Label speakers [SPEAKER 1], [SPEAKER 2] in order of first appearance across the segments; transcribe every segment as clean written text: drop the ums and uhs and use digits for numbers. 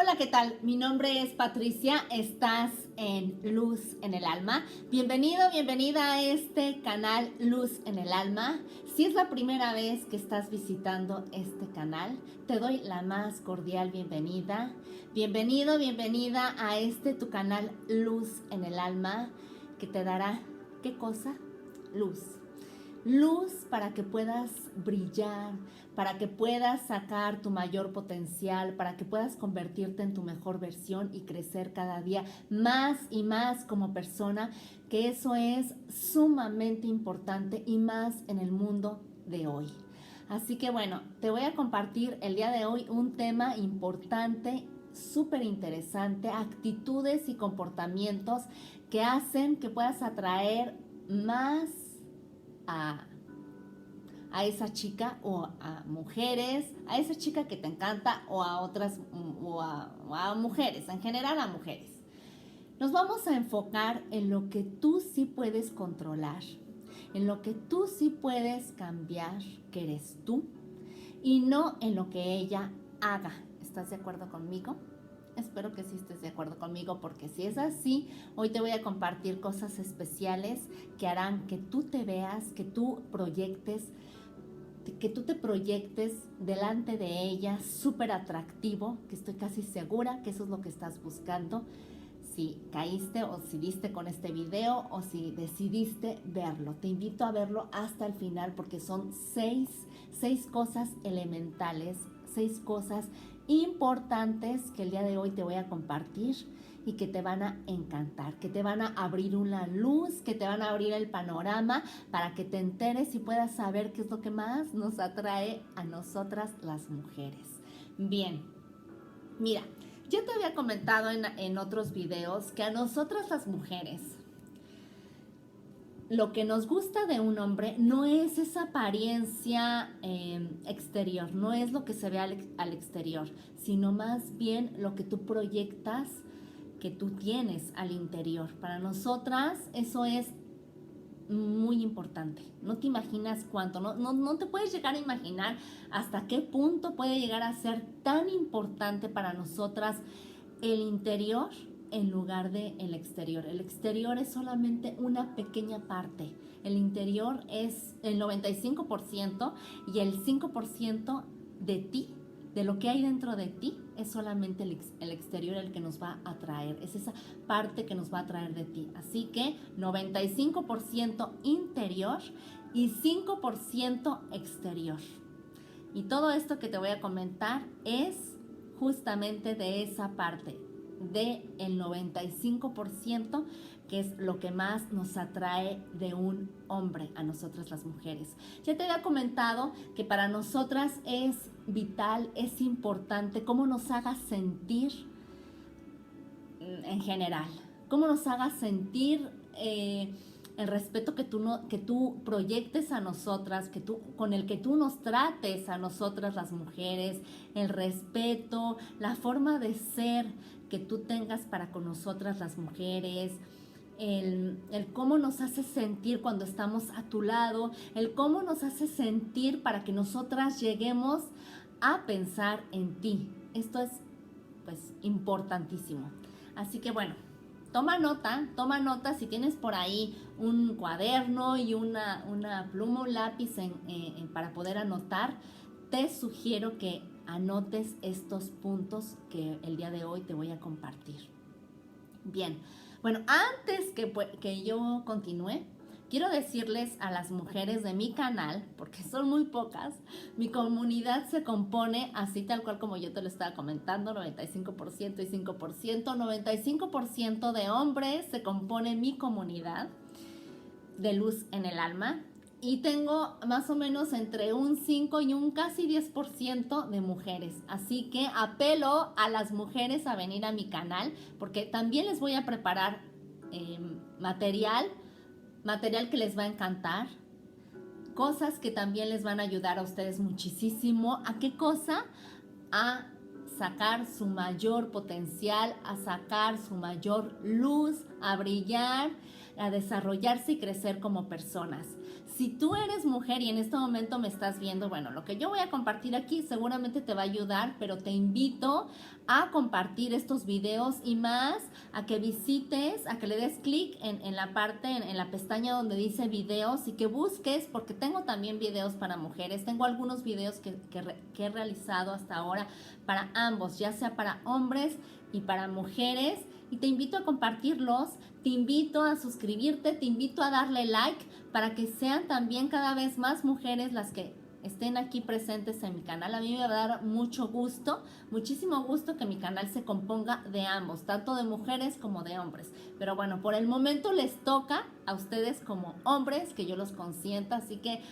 [SPEAKER 1] Hola, ¿qué tal? Mi nombre es Patricia, estás en Luz en el Alma. Bienvenido, bienvenida a este canal Luz en el Alma. Si es la primera vez que estás visitando este canal, te doy la más cordial bienvenida. Bienvenido, bienvenida a este tu canal Luz en el Alma, que te dará, ¿qué cosa? Luz. Luz para que puedas brillar, para que puedas sacar tu mayor potencial, para que puedas convertirte en tu mejor versión y crecer cada día más y más como persona, que eso es sumamente importante y más en el mundo de hoy. Así que bueno, te voy a compartir el día de hoy un tema importante, súper interesante, actitudes y comportamientos que hacen que puedas atraer más a, a esa chica o a mujeres, a esa chica que te encanta o a otras o a mujeres, en general a mujeres. Nos vamos a enfocar en lo que tú sí puedes controlar, en lo que tú sí puedes cambiar, que eres tú, y no en lo que ella haga. ¿Estás de acuerdo conmigo? Espero que sí estés de acuerdo conmigo, porque si es así, hoy te voy a compartir cosas especiales que harán que tú te veas, que tú te proyectes delante de ella súper atractivo, que estoy casi segura que eso es lo que estás buscando. Si caíste o si diste con este video o si decidiste verlo, te invito a verlo hasta el final, porque son seis cosas elementales, 6 cosas importantes que el día de hoy te voy a compartir y que te van a encantar, que te van a abrir una luz, que te van a abrir el panorama para que te enteres y puedas saber qué es lo que más nos atrae a nosotras las mujeres. Bien, mira, yo te había comentado en otros videos que a nosotras las mujeres lo que nos gusta de un hombre no es esa apariencia exterior, no es lo que se ve al exterior, sino más bien lo que tú proyectas, que tú tienes al interior. Para nosotras eso es muy importante. No te imaginas cuánto, no te puedes llegar a imaginar hasta qué punto puede llegar a ser tan importante para nosotras el interior en lugar de el exterior. El exterior es solamente una pequeña parte. El interior es el 95% y el 5% de ti, de lo que hay dentro de ti, es solamente el exterior el que nos va a atraer. Es esa parte que nos va a atraer de ti. Así que 95% interior y 5% exterior. Y todo esto que te voy a comentar es justamente de esa parte, de el 95%, que es lo que más nos atrae de un hombre a nosotras las mujeres. Ya te había comentado que para nosotras es vital, es importante cómo nos haga sentir en general, cómo nos haga sentir el respeto que tú proyectes a nosotras, con el que tú nos trates a nosotras las mujeres, el respeto, la forma de ser que tú tengas para con nosotras las mujeres, el cómo nos hace sentir cuando estamos a tu lado, el cómo nos hace sentir para que nosotras lleguemos a pensar en ti. Esto es pues importantísimo. Así que bueno, toma nota, si tienes por ahí un cuaderno y una pluma o un lápiz para poder anotar, te sugiero que anotes estos puntos que el día de hoy te voy a compartir. Bien, bueno, antes que yo continúe, quiero decirles a las mujeres de mi canal, porque son muy pocas, mi comunidad se compone así tal cual como yo te lo estaba comentando, 95% y 5%, 95% de hombres se compone mi comunidad de Luz en el Alma, y tengo más o menos entre un 5 y un casi 10% de mujeres. Así que apelo a las mujeres a venir a mi canal, porque también les voy a preparar material que les va a encantar, cosas que también les van a ayudar a ustedes muchísimo. ¿A qué cosa? A sacar su mayor potencial, a sacar su mayor luz, a brillar, a desarrollarse y crecer como personas. Si tú eres mujer y en este momento me estás viendo, bueno, lo que yo voy a compartir aquí seguramente te va a ayudar, pero te invito a compartir estos videos y más, a que visites, a que le des clic en la parte, en la pestaña donde dice videos y que busques, porque tengo también videos para mujeres, tengo algunos videos que he realizado hasta ahora para ambos, ya sea para hombres y para mujeres, y te invito a compartirlos, te invito a suscribirte, te invito a darle like para que sean también cada vez más mujeres las que estén aquí presentes en mi canal. A mí me va a dar mucho gusto, muchísimo gusto que mi canal se componga de ambos, tanto de mujeres como de hombres. Pero bueno, por el momento les toca a ustedes como hombres que yo los consienta, así que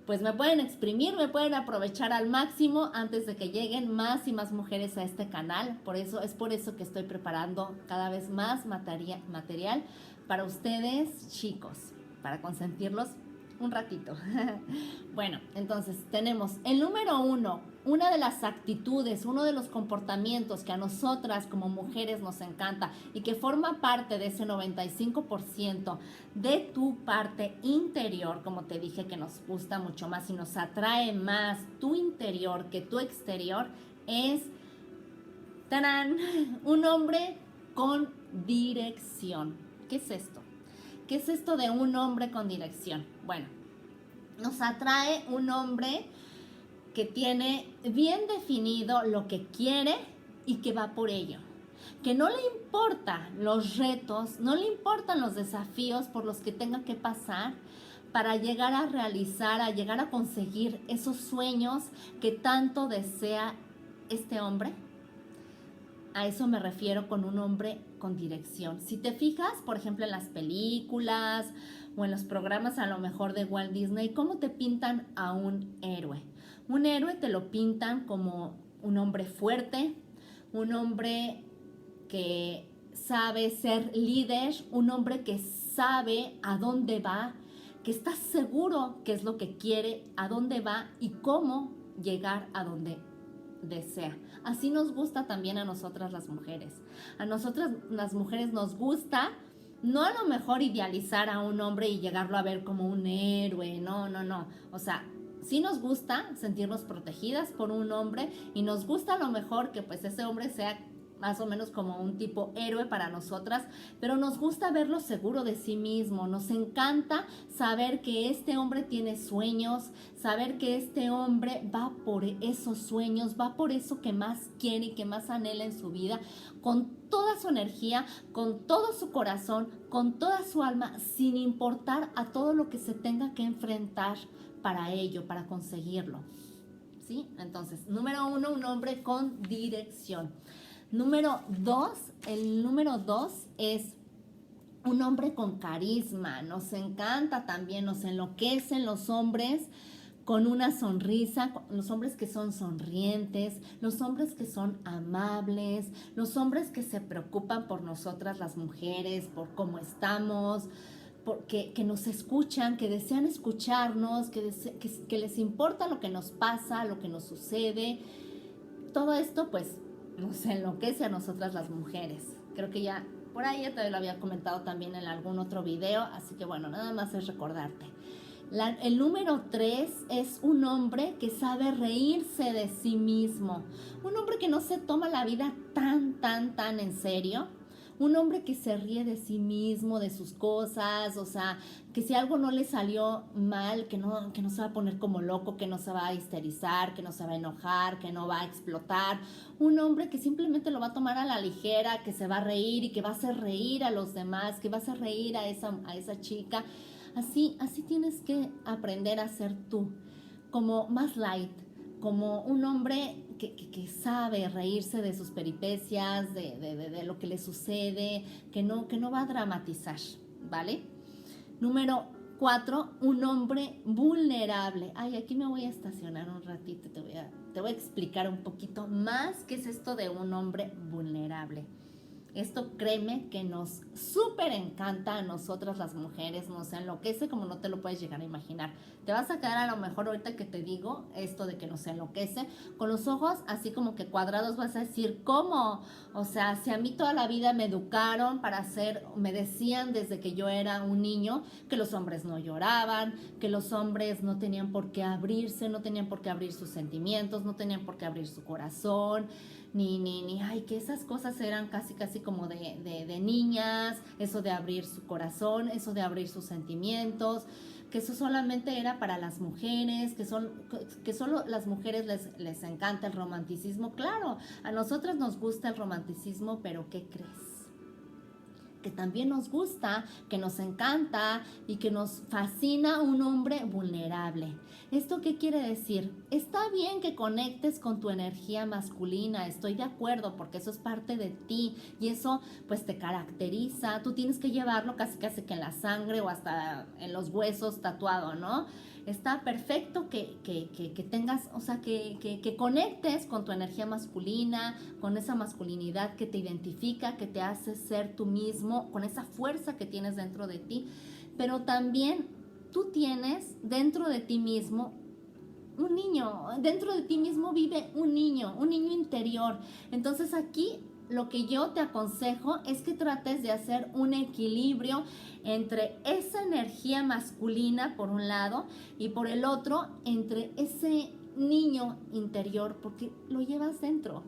[SPEAKER 1] pues me pueden exprimir, me pueden aprovechar al máximo antes de que lleguen más y más mujeres a este canal. Por eso que estoy preparando cada vez más material para ustedes, chicos, para consentirlos un ratito. Bueno, entonces tenemos el número 1, una de las actitudes, uno de los comportamientos que a nosotras como mujeres nos encanta y que forma parte de ese 95% de tu parte interior, como te dije, que nos gusta mucho más y nos atrae más tu interior que tu exterior, es ¡tarán!, un hombre con dirección. ¿Qué es esto? ¿Qué es esto de un hombre con dirección? Bueno, nos atrae un hombre que tiene bien definido lo que quiere y que va por ello. Que no le importan los retos, no le importan los desafíos por los que tenga que pasar para llegar a realizar, a llegar a conseguir esos sueños que tanto desea este hombre. A eso me refiero con un hombre con dirección. Si te fijas, por ejemplo, en las películas o en los programas a lo mejor de Walt Disney, ¿cómo te pintan a un héroe? Un héroe te lo pintan como un hombre fuerte, un hombre que sabe ser líder, un hombre que sabe a dónde va, que está seguro qué es lo que quiere, a dónde va y cómo llegar a donde desea. Así nos gusta también a nosotras las mujeres. A nosotras las mujeres nos gusta no a lo mejor idealizar a un hombre y llegarlo a ver como un héroe, no. O sea, sí nos gusta sentirnos protegidas por un hombre y nos gusta a lo mejor que pues ese hombre sea más o menos como un tipo héroe para nosotras, pero nos gusta verlo seguro de sí mismo, nos encanta saber que este hombre tiene sueños, saber que este hombre va por esos sueños, va por eso que más quiere y que más anhela en su vida, con toda su energía, con todo su corazón, con toda su alma, sin importar a todo lo que se tenga que enfrentar para ello, para conseguirlo. ¿Sí? Entonces, número 1, un hombre con dirección. Número 2, el número 2 es un hombre con carisma. Nos encanta también, nos enloquecen los hombres con una sonrisa, los hombres que son sonrientes, los hombres que son amables, los hombres que se preocupan por nosotras las mujeres, por cómo estamos, que nos escuchan, que desean escucharnos, que les importa lo que nos pasa, lo que nos sucede. Todo esto pues nos enloquece a nosotras las mujeres. Creo que ya por ahí ya te lo había comentado también en algún otro video, así que bueno, nada más es recordarte. El número 3 es un hombre que sabe reírse de sí mismo, un hombre que no se toma la vida tan en serio, un hombre que se ríe de sí mismo, de sus cosas, o sea, que si algo no le salió mal, que no se va a poner como loco, que no se va a histerizar, que no se va a enojar, que no va a explotar. Un hombre que simplemente lo va a tomar a la ligera, que se va a reír y que va a hacer reír a los demás, que va a hacer reír a esa chica. Así tienes que aprender a ser tú, como más light, como un hombre que sabe reírse de sus peripecias, de lo que le sucede, que no va a dramatizar, ¿vale? Número 4, un hombre vulnerable. Ay, aquí me voy a estacionar un ratito, te voy a explicar un poquito más qué es esto de un hombre vulnerable. Esto créeme que nos súper encanta a nosotras las mujeres, nos enloquece como no te lo puedes llegar a imaginar. Te vas a quedar a lo mejor ahorita que te digo esto de que nos enloquece, con los ojos así como que cuadrados, vas a decir, ¿cómo? O sea, si a mí toda la vida me educaron para hacer, me decían desde que yo era un niño que los hombres no lloraban, que los hombres no tenían por qué abrirse, no tenían por qué abrir sus sentimientos, no tenían por qué abrir su corazón, ay, que esas cosas eran casi como de niñas, eso de abrir su corazón, eso de abrir sus sentimientos, que eso solamente era para las mujeres, que solo las mujeres les encanta el romanticismo. Claro, a nosotras nos gusta el romanticismo, pero ¿qué crees? Que también nos gusta, que nos encanta y que nos fascina un hombre vulnerable. ¿Esto qué quiere decir? Está bien que conectes con tu energía masculina, estoy de acuerdo, porque eso es parte de ti y eso pues te caracteriza. Tú tienes que llevarlo casi que en la sangre o hasta en los huesos tatuado, ¿no? Está perfecto que tengas, o sea, que conectes con tu energía masculina, con esa masculinidad que te identifica, que te hace ser tú mismo, con esa fuerza que tienes dentro de ti, pero también tú tienes dentro de ti mismo un niño, dentro de ti mismo vive un niño interior. Entonces aquí lo que yo te aconsejo es que trates de hacer un equilibrio entre esa energía masculina por un lado y por el otro entre ese niño interior, porque lo llevas dentro.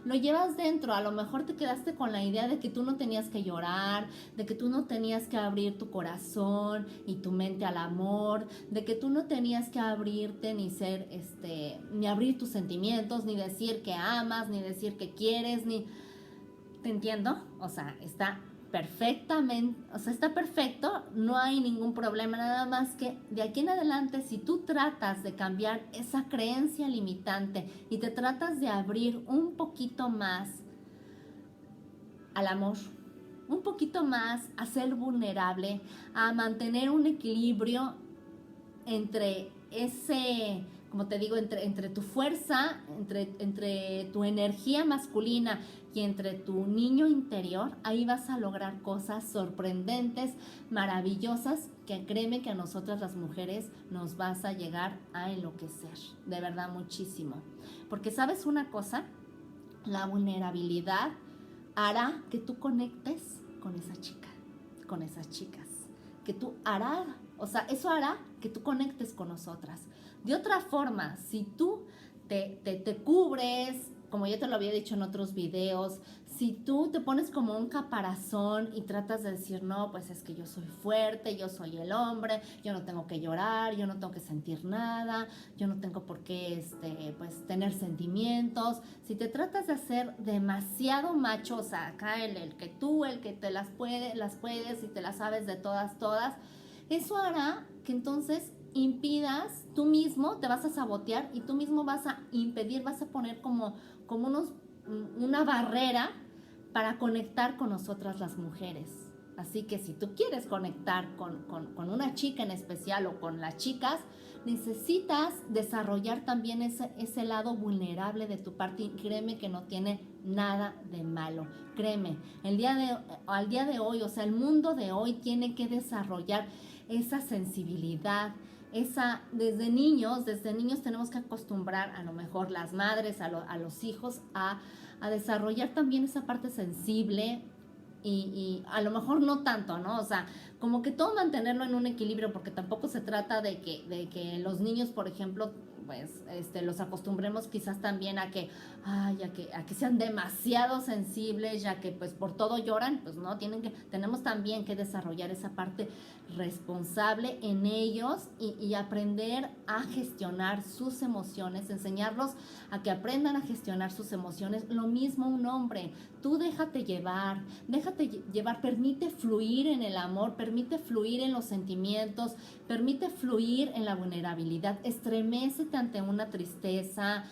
[SPEAKER 1] Lo llevas dentro, a lo mejor te quedaste con la idea de que tú no tenías que llorar, de que tú no tenías que abrir tu corazón y tu mente al amor, de que tú no tenías que abrirte ni ser, ni abrir tus sentimientos, ni decir que amas, ni decir que quieres, ni... ¿Te entiendo? O sea, está perfectamente, o sea, está perfecto, no hay ningún problema, nada más que de aquí en adelante, si tú tratas de cambiar esa creencia limitante y te tratas de abrir un poquito más al amor, un poquito más a ser vulnerable, a mantener un equilibrio entre ese, como te digo, entre tu fuerza, entre tu energía masculina y entre tu niño interior, ahí vas a lograr cosas sorprendentes, maravillosas, que créeme que a nosotras las mujeres nos vas a llegar a enloquecer, de verdad muchísimo. Porque ¿sabes una cosa? La vulnerabilidad hará que tú conectes con esa chica, con esas chicas, que tú harás, o sea, eso hará que tú conectes con nosotras. De otra forma, si tú te cubres, como ya te lo había dicho en otros videos, si tú te pones como un caparazón y tratas de decir, no, pues es que yo soy fuerte, yo soy el hombre, yo no tengo que llorar, yo no tengo que sentir nada, yo no tengo por qué pues, tener sentimientos. Si te tratas de hacer demasiado macho, o sea, acá el que te las puedes y te las sabes de todas, eso hará que entonces impidas, tú mismo te vas a sabotear y tú mismo vas a impedir, vas a poner como una barrera para conectar con nosotras las mujeres. Así que si tú quieres conectar con una chica en especial o con las chicas, necesitas desarrollar también ese lado vulnerable de tu parte, y créeme que no tiene nada de malo. Créeme, al día de hoy, o sea, el mundo de hoy tiene que desarrollar esa sensibilidad, desde niños tenemos que acostumbrar, a lo mejor las madres, a los hijos, a desarrollar también esa parte sensible y a lo mejor no tanto, ¿no? O sea, como que todo mantenerlo en un equilibrio, porque tampoco se trata de que los niños, por ejemplo, pues los acostumbremos quizás también a que sean demasiado sensibles, ya que pues por todo lloran. Pues no, tenemos también que desarrollar esa parte responsable en ellos y aprender a gestionar sus emociones, enseñarlos a que aprendan a gestionar sus emociones. Lo mismo un hombre, tú déjate llevar, permite fluir en el amor, permite fluir en los sentimientos, permite fluir en la vulnerabilidad, estremécete ante una tristeza,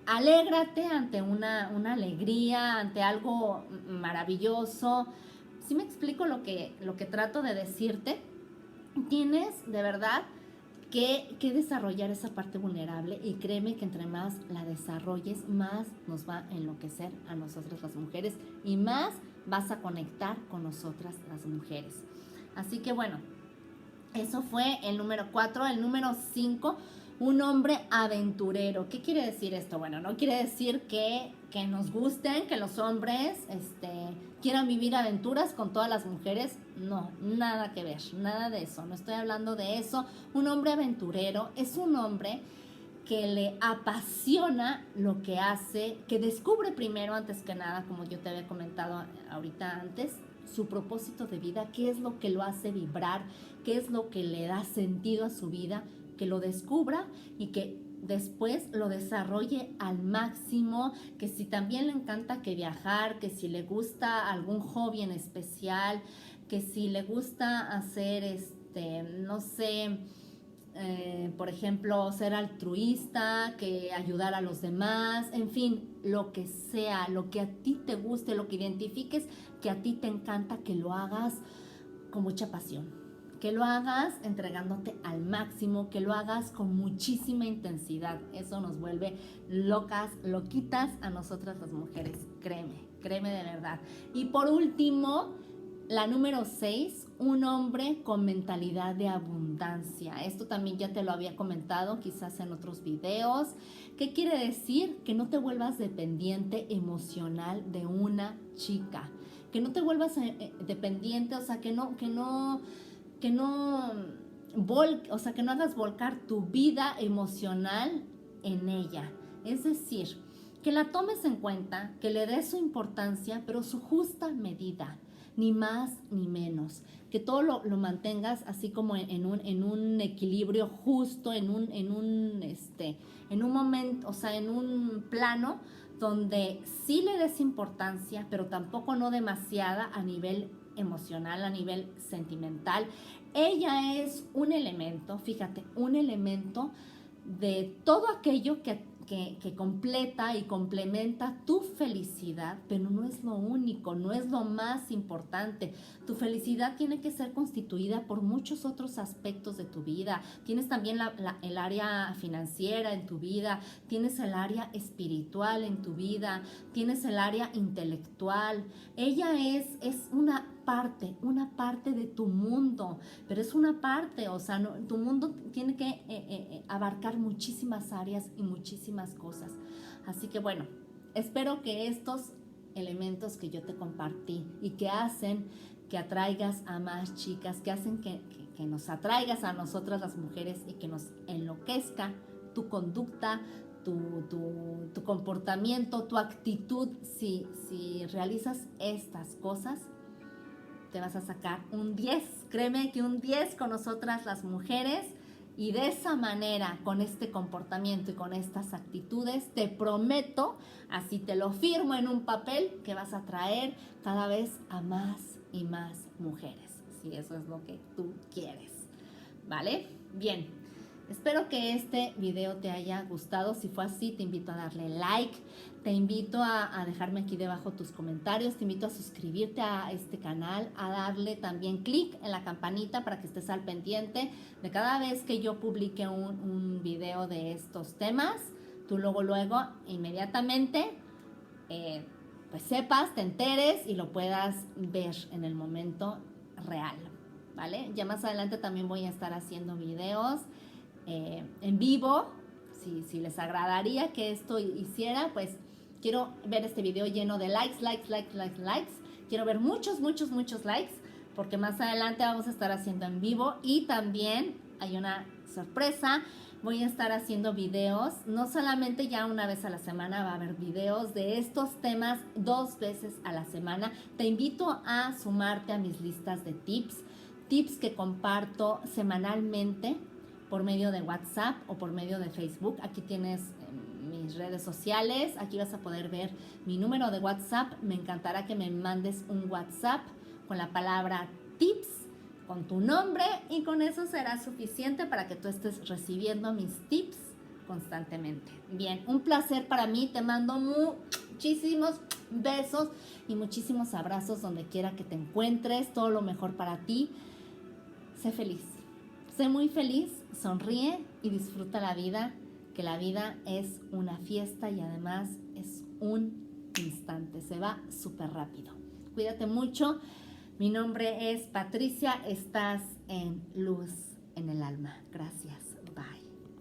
[SPEAKER 1] alégrate ante una alegría, ante algo maravilloso. ¿Sí me explico lo que trato de decirte? Tienes de verdad que desarrollar esa parte vulnerable, y créeme que entre más la desarrolles, más nos va a enloquecer a nosotras las mujeres y más vas a conectar con nosotras las mujeres. Así que bueno, eso fue el número 4. El número 5, un hombre aventurero. ¿Qué quiere decir esto? Bueno, no quiere decir que nos gusten, que los hombres quieran vivir aventuras con todas las mujeres. No, nada que ver, nada de eso. No estoy hablando de eso. Un hombre aventurero es un hombre que le apasiona lo que hace, que descubre primero, antes que nada, como yo te había comentado ahorita antes, su propósito de vida, qué es lo que lo hace vibrar, qué es lo que le da sentido a su vida, que lo descubra y que después lo desarrolle al máximo, que si también le encanta que viajar, que si le gusta algún hobby en especial, que si le gusta hacer, no sé, por ejemplo, ser altruista, que ayudar a los demás, en fin, lo que sea, lo que a ti te guste, lo que identifiques que a ti te encanta, que lo hagas con mucha pasión, que lo hagas entregándote al máximo, que lo hagas con muchísima intensidad. Eso nos vuelve locas, loquitas a nosotras las mujeres, créeme de verdad. Y por último, la número 6, un hombre con mentalidad de abundancia. Esto también ya te lo había comentado quizás en otros videos. ¿Qué quiere decir? Que no te vuelvas dependiente emocional de una chica. Que no te vuelvas dependiente, o sea, que no hagas volcar tu vida emocional en ella. Es decir, que la tomes en cuenta, que le des su importancia, pero su justa medida. Ni más ni menos, que todo lo mantengas así como en un equilibrio justo, en un momento, o sea, en un plano donde sí le des importancia, pero tampoco no demasiada a nivel emocional, a nivel sentimental. Ella es un elemento, fíjate, un elemento de todo aquello que completa y complementa tu felicidad, pero no es lo único, no es lo más importante. Tu felicidad tiene que ser constituida por muchos otros aspectos de tu vida. Tienes también el área financiera en tu vida, tienes el área espiritual en tu vida, tienes el área intelectual. Ella es una parte de tu mundo, pero es una parte, o sea, tu mundo tiene que abarcar muchísimas áreas y muchísimas cosas. Así que bueno, espero que estos elementos que yo te compartí y que hacen que atraigas a más chicas, que hacen que nos atraigas a nosotras las mujeres y que nos enloquezca tu conducta, tu comportamiento, tu actitud. Si realizas estas cosas, te vas a sacar un 10, créeme que un 10 con nosotras las mujeres, y de esa manera, con este comportamiento y con estas actitudes, te prometo, así te lo firmo en un papel, que vas a atraer cada vez a más y más mujeres, si eso es lo que tú quieres, ¿vale? Bien, espero que este video te haya gustado. Si fue así, te invito a darle like, te invito a dejarme aquí debajo tus comentarios, te invito a suscribirte a este canal, a darle también clic en la campanita para que estés al pendiente de cada vez que yo publique un video de estos temas. Tú luego, inmediatamente, pues sepas, te enteres y lo puedas ver en el momento real, ¿vale? Ya más adelante también voy a estar haciendo videos en vivo. Si les agradaría que esto hiciera, pues quiero ver este video lleno de likes. Quiero ver muchos likes, porque más adelante vamos a estar haciendo en vivo. Y también hay una sorpresa, voy a estar haciendo videos, no solamente ya una vez a la semana, va a haber videos de estos temas 2 veces a la semana. Te invito a sumarte a mis listas de tips que comparto semanalmente por medio de WhatsApp o por medio de Facebook. Aquí tienes mis redes sociales, aquí vas a poder ver mi número de WhatsApp. Me encantará que me mandes un WhatsApp con la palabra tips, con tu nombre, y con eso será suficiente para que tú estés recibiendo mis tips constantemente. Bien, un placer para mí, te mando muchísimos besos y muchísimos abrazos donde quiera que te encuentres. Todo lo mejor para ti. Sé feliz. Sé muy feliz, sonríe y disfruta la vida, que la vida es una fiesta y además es un instante, se va súper rápido. Cuídate mucho. Mi nombre es Patricia, estás en Luz en el Alma. Gracias.